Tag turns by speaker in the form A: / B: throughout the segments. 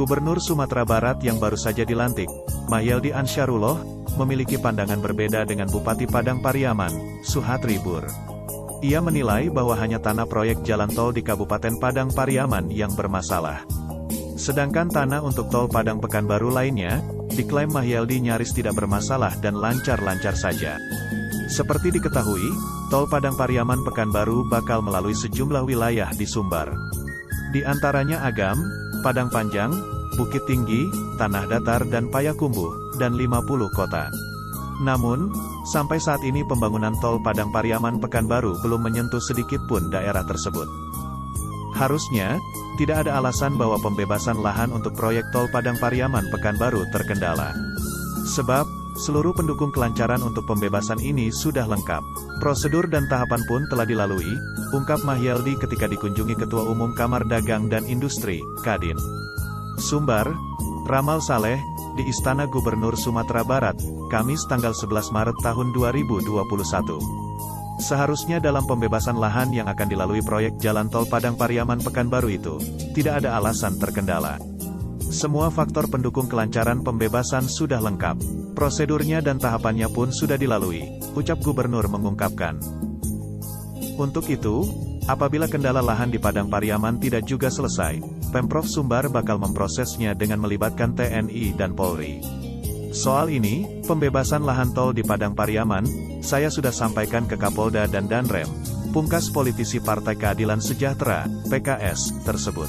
A: Gubernur Sumatera Barat yang baru saja dilantik, Mahyeldi Ansyarullah, memiliki pandangan berbeda dengan Bupati Padang Pariaman, Suhatri Bur. Ia menilai bahwa hanya tanah proyek jalan tol di Kabupaten Padang Pariaman yang bermasalah. Sedangkan tanah untuk tol Padang Pekanbaru lainnya, diklaim Mahyeldi nyaris tidak bermasalah dan lancar-lancar saja. Seperti diketahui, tol Padang Pariaman Pekanbaru bakal melalui sejumlah wilayah di Sumbar. Di antaranya Agam, Padang Panjang, Bukit Tinggi, Tanah Datar dan Payakumbuh, dan 50 kota. Namun, sampai saat ini pembangunan tol Padang Pariaman Pekanbaru belum menyentuh sedikit pun daerah tersebut. Harusnya, tidak ada alasan bahwa pembebasan lahan untuk proyek tol Padang Pariaman Pekanbaru terkendala. Sebab, seluruh pendukung kelancaran untuk pembebasan ini sudah lengkap. Prosedur dan tahapan pun telah dilalui, ungkap Mahyeldi ketika dikunjungi Ketua Umum Kamar Dagang dan Industri, Kadin. Sumbar, Ramal Saleh, di Istana Gubernur Sumatera Barat, Kamis tanggal 11 Maret tahun 2021. Seharusnya dalam pembebasan lahan yang akan dilalui proyek jalan tol Padang Pariaman Pekanbaru itu, tidak ada alasan terkendala. Semua faktor pendukung kelancaran pembebasan sudah lengkap. Prosedurnya dan tahapannya pun sudah dilalui, ucap Gubernur mengungkapkan. Untuk itu, apabila kendala lahan di Padang Pariaman tidak juga selesai, Pemprov Sumbar bakal memprosesnya dengan melibatkan TNI dan Polri. Soal ini, pembebasan lahan tol di Padang Pariaman, saya sudah sampaikan ke Kapolda dan Danrem, pungkas politisi Partai Keadilan Sejahtera, PKS, tersebut.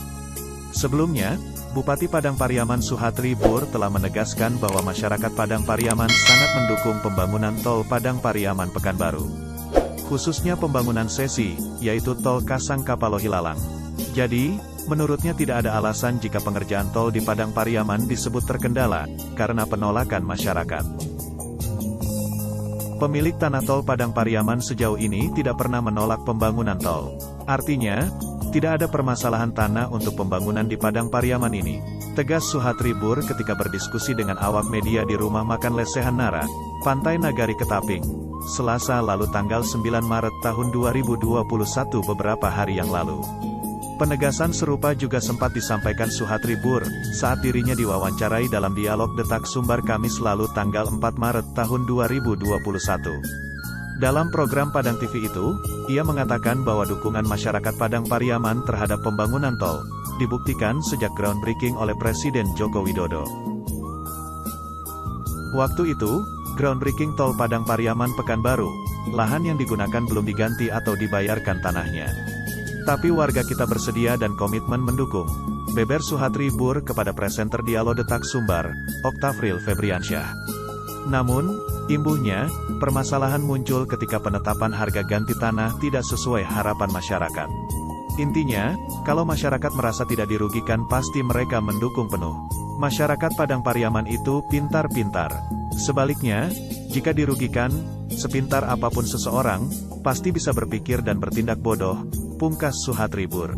A: Sebelumnya, Bupati Padang Pariaman Suhatri Bur telah menegaskan bahwa masyarakat Padang Pariaman sangat mendukung pembangunan tol Padang Pariaman Pekanbaru. Khususnya pembangunan sesi, yaitu tol Kasang Kapalohilalang. Jadi, menurutnya tidak ada alasan jika pengerjaan tol di Padang Pariaman disebut terkendala, karena penolakan masyarakat. Pemilik tanah tol Padang Pariaman sejauh ini tidak pernah menolak pembangunan tol. Artinya, tidak ada permasalahan tanah untuk pembangunan di Padang Pariaman ini, tegas Suhatri Bur ketika berdiskusi dengan awak media di Rumah Makan Lesehan Nara, Pantai Nagari Ketaping, Selasa lalu tanggal 9 Maret tahun 2021 beberapa hari yang lalu. Penegasan serupa juga sempat disampaikan Suhatri Bur, saat dirinya diwawancarai dalam dialog Detak Sumbar Kamis lalu tanggal 4 Maret tahun 2021. Dalam program Padang TV itu, ia mengatakan bahwa dukungan masyarakat Padang Pariaman terhadap pembangunan tol, dibuktikan sejak groundbreaking oleh Presiden Joko Widodo. Waktu itu, groundbreaking tol Padang Pariaman Pekanbaru, lahan yang digunakan belum diganti atau dibayarkan tanahnya. Tapi warga kita bersedia dan komitmen mendukung, beber Suhatri Bur kepada presenter Dialog Detak Sumbar, Oktafril Febriansyah. Namun, imbuhnya, permasalahan muncul ketika penetapan harga ganti tanah tidak sesuai harapan masyarakat. Intinya, kalau masyarakat merasa tidak dirugikan pasti mereka mendukung penuh. Masyarakat Padang Pariaman itu pintar-pintar. Sebaliknya, jika dirugikan, sepintar apapun seseorang, pasti bisa berpikir dan bertindak bodoh, pungkas Suhatri Bur.